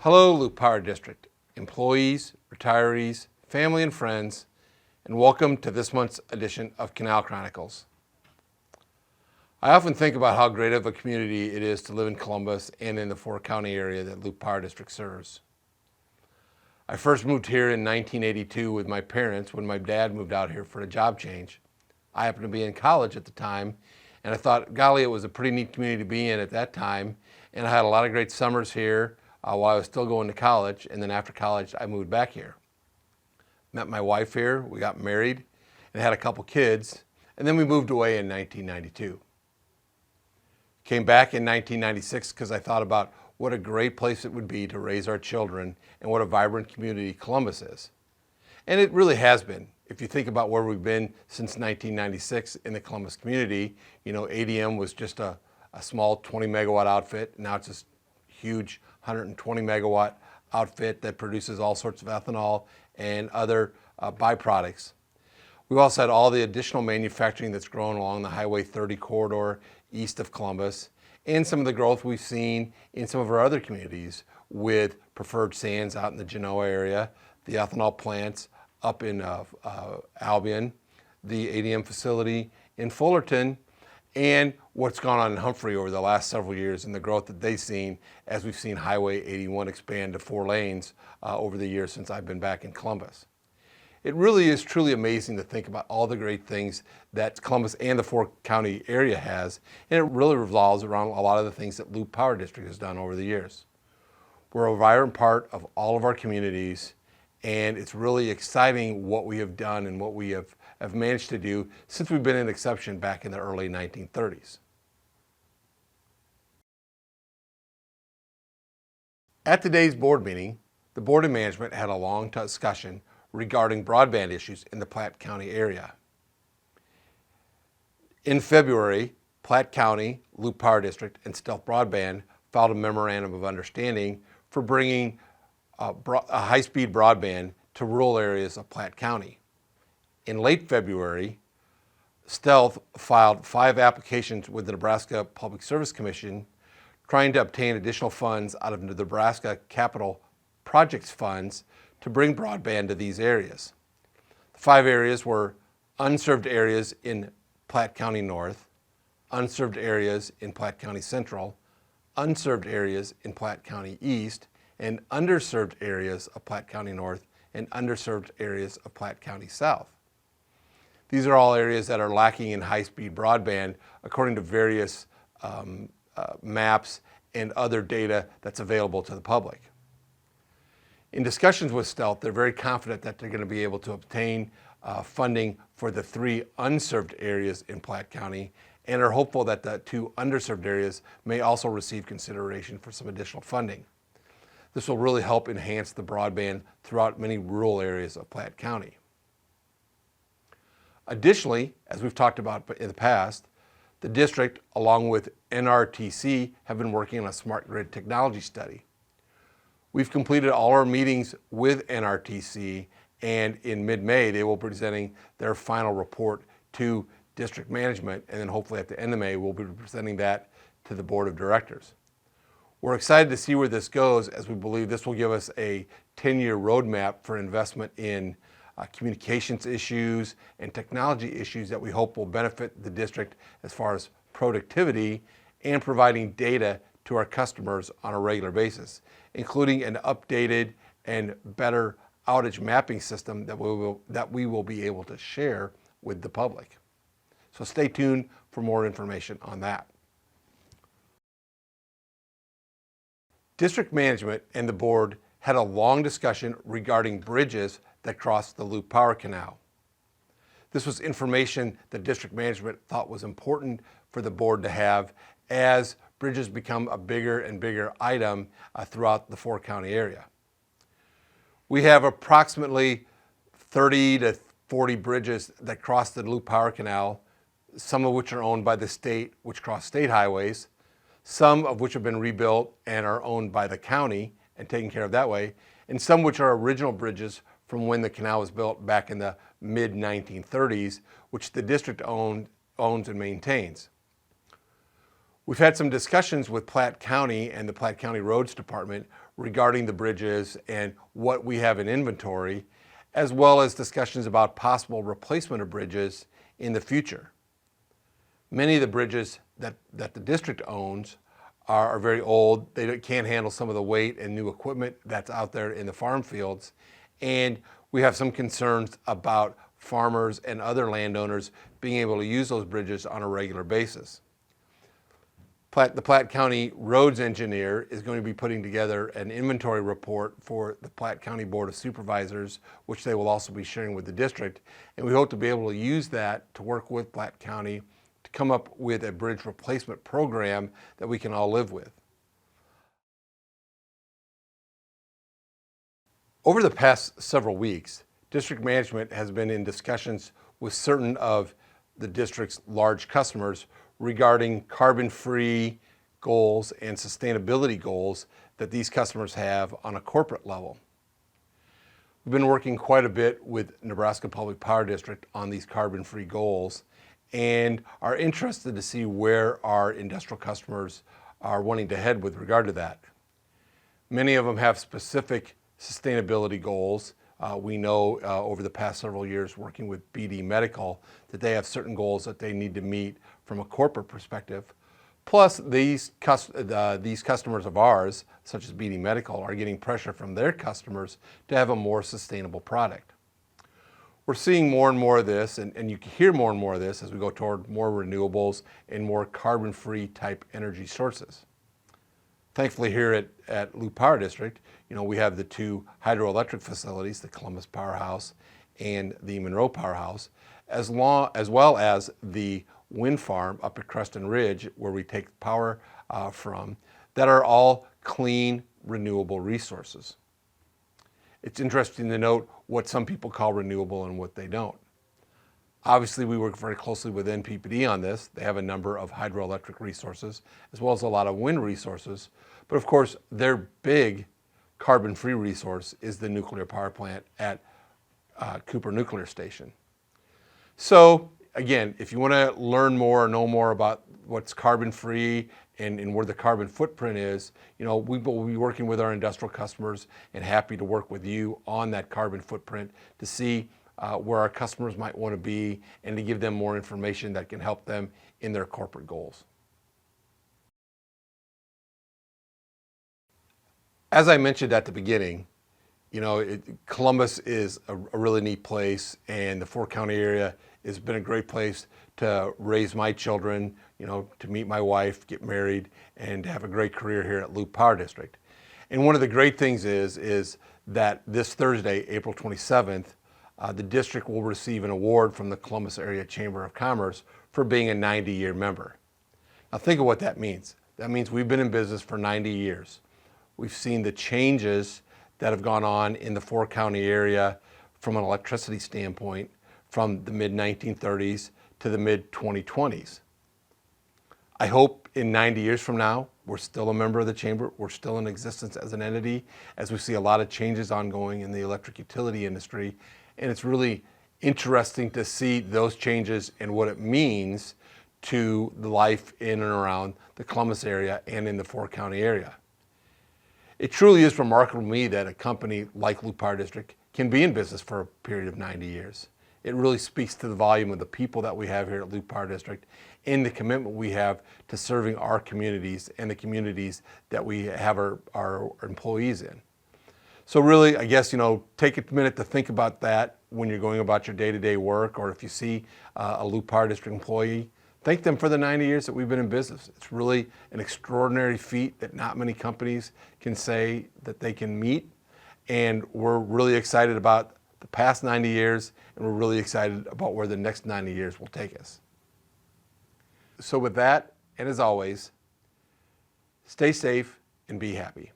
Hello, Loup Power District, employees, retirees, family and friends, and welcome to this month's edition of Canal Chronicles. I often think about how great of a community it is to live in Columbus and in the four-county area that Loup Power District serves. I first moved here in 1982 with my parents when my dad moved out here for a job change. I happened to be in college at the time, and I thought, golly, it was a pretty neat community to be in at that time, and I had a lot of great summers here while I was still going to college, and then after college I moved back here. Met my wife here, we got married, and had a couple kids, and then we moved away in 1992. Came back in 1996 because I thought about what a great place it would be to raise our children and what a vibrant community Columbus is. And it really has been. If you think about where we've been since 1996 in the Columbus community, ADM was just a small 20 megawatt outfit. Now it's this huge 120 megawatt outfit that produces all sorts of ethanol and other byproducts. We've also had all the additional manufacturing that's grown along the Highway 30 corridor east of Columbus, and some of the growth we've seen in some of our other communities with preferred sands out in the Genoa area, the ethanol plants up in Albion, the ADM facility in Fullerton, and what's gone on in Humphrey over the last several years and the growth that they've seen as we've seen Highway 81 expand to 4 lanes over the years since I've been back in Columbus. It really is truly amazing to think about all the great things that Columbus and the four-county area has, and it really revolves around a lot of the things that Loup Power District has done over the years. We're a vibrant part of all of our communities, and it's really exciting what we have done and what we have managed to do since we've been an exception back in the early 1930s. At today's board meeting, the board and management had a long discussion regarding broadband issues in the Platte County area. In February, Platte County, Loup Power District, and Stealth Broadband filed a memorandum of understanding for bringing a high-speed broadband to rural areas of Platte County. In late February, Stealth filed 5 applications with the Nebraska Public Service Commission trying to obtain additional funds out of the Nebraska Capital Projects funds to bring broadband to these areas. The 5 areas were unserved areas in Platte County North, unserved areas in Platte County Central, unserved areas in Platte County East, and underserved areas of Platte County North and underserved areas of Platte County South. These are all areas that are lacking in high-speed broadband according to various maps and other data that's available to the public. In discussions with Stealth, they're very confident that they're going to be able to obtain funding for the 3 unserved areas in Platte County and are hopeful that the 2 underserved areas may also receive consideration for some additional funding. This will really help enhance the broadband throughout many rural areas of Platte County. Additionally, as we've talked about in the past, the district, along with NRTC, have been working on a smart grid technology study. We've completed all our meetings with NRTC, and in mid-May, they will be presenting their final report to district management, and then hopefully at the end of May, we'll be presenting that to the board of directors. We're excited to see where this goes, as we believe this will give us a 10-year roadmap for investment in communications issues and technology issues that we hope will benefit the district as far as productivity and providing data to our customers on a regular basis, including an updated and better outage mapping system that we will be able to share with the public. So stay tuned for more information on that. District management and the board had a long discussion regarding bridges that cross the Loup Power Canal. This was information that district management thought was important for the board to have as bridges become a bigger and bigger item throughout the 4-county area. We have approximately 30 to 40 bridges that cross the Loup Power Canal, some of which are owned by the state, which cross state highways, some of which have been rebuilt and are owned by the county and taken care of that way, and some which are original bridges from when the canal was built back in the mid-1930s, which the district owns and maintains. We've had some discussions with Platte County and the Platte County Roads Department regarding the bridges and what we have in inventory, as well as discussions about possible replacement of bridges in the future. Many of the bridges that the district owns are very old. They can't handle some of the weight and new equipment that's out there in the farm fields. And we have some concerns about farmers and other landowners being able to use those bridges on a regular basis. The Platte County Roads Engineer is going to be putting together an inventory report for the Platte County Board of Supervisors, which they will also be sharing with the district. And we hope to be able to use that to work with Platte County to come up with a bridge replacement program that we can all live with. Over the past several weeks, district management has been in discussions with certain of the district's large customers regarding carbon-free goals and sustainability goals that these customers have on a corporate level. We've been working quite a bit with Nebraska Public Power District on these carbon-free goals and are interested to see where our industrial customers are wanting to head with regard to that. Many of them have specific sustainability goals. We know over the past several years working with BD Medical that they have certain goals that they need to meet from a corporate perspective. Plus, these customers of ours, such as BD Medical, are getting pressure from their customers to have a more sustainable product. We're seeing more and more of this, and you can hear more and more of this as we go toward more renewables and more carbon-free type energy sources. Thankfully, here at Loup Power District, we have the two hydroelectric facilities, the Columbus Powerhouse and the Monroe Powerhouse, as well as the wind farm up at Creston Ridge, where we take power from, that are all clean, renewable resources. It's interesting to note what some people call renewable and what they don't. Obviously, we work very closely with NPPD on this. They have a number of hydroelectric resources, as well as a lot of wind resources. But of course, their big carbon-free resource is the nuclear power plant at Cooper Nuclear Station. So again, if you want to learn more or know more about what's carbon-free and where the carbon footprint is, we will be working with our industrial customers and happy to work with you on that carbon footprint to see where our customers might want to be and to give them more information that can help them in their corporate goals. As I mentioned at the beginning, Columbus is a really neat place, and the four-county area has been a great place to raise my children, to meet my wife, get married, and to have a great career here at Loup Power District. And one of the great things is that this Thursday, April 27th, the district will receive an award from the Columbus Area Chamber of Commerce for being a 90-year member. Now think of what that means. That means we've been in business for 90 years. We've seen the changes that have gone on in the four-county area from an electricity standpoint from the mid-1930s to the mid-2020s. I hope in 90 years from now, we're still a member of the chamber, we're still in existence as an entity, as we see a lot of changes ongoing in the electric utility industry. And it's really interesting to see those changes and what it means to the life in and around the Columbus area and in the four-county area. It truly is remarkable to me that a company like Loup Power District can be in business for a period of 90 years. It really speaks to the volume of the people that we have here at Loup Power District and the commitment we have to serving our communities and the communities that we have our employees in. So really, I guess, take a minute to think about that when you're going about your day-to-day work, or if you see a Loup Power District employee, thank them for the 90 years that we've been in business. It's really an extraordinary feat that not many companies can say that they can meet. And we're really excited about the past 90 years, and we're really excited about where the next 90 years will take us. So with that, and as always, stay safe and be happy.